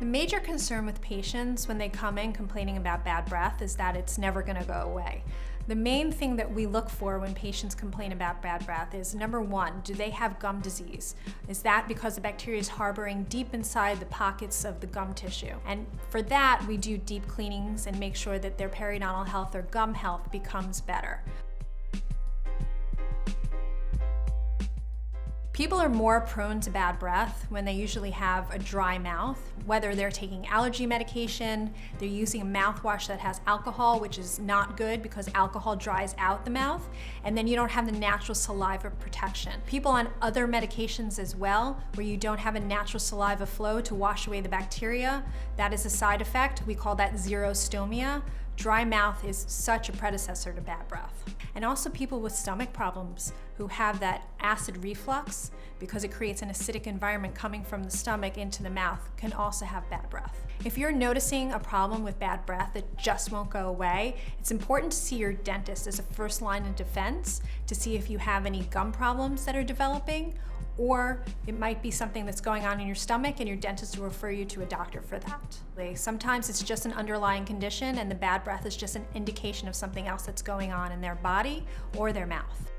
The major concern with patients when they come in complaining about bad breath is that it's never going to go away. The main thing that we look for when patients complain about bad breath is, number one, do they have gum disease? Is that because the bacteria is harboring deep inside the pockets of the gum tissue? And for that, we do deep cleanings and make sure that their periodontal health or gum health becomes better. People are more prone to bad breath when they usually have a dry mouth, whether they're taking allergy medication, they're using a mouthwash that has alcohol, which is not good because alcohol dries out the mouth, and then you don't have the natural saliva protection. People on other medications as well, where you don't have a natural saliva flow to wash away the bacteria, that is a side effect. We call that xerostomia. Dry mouth is such a predecessor to bad breath. And also people with stomach problems who have that acid reflux because it creates an acidic environment coming from the stomach into the mouth can also have bad breath. If you're noticing a problem with bad breath that just won't go away, it's important to see your dentist as a first line of defense to see if you have any gum problems that are developing, or it might be something that's going on in your stomach and your dentist will refer you to a doctor for that. Sometimes it's just an underlying condition and the bad breath is just an indication of something else that's going on in their body or their mouth.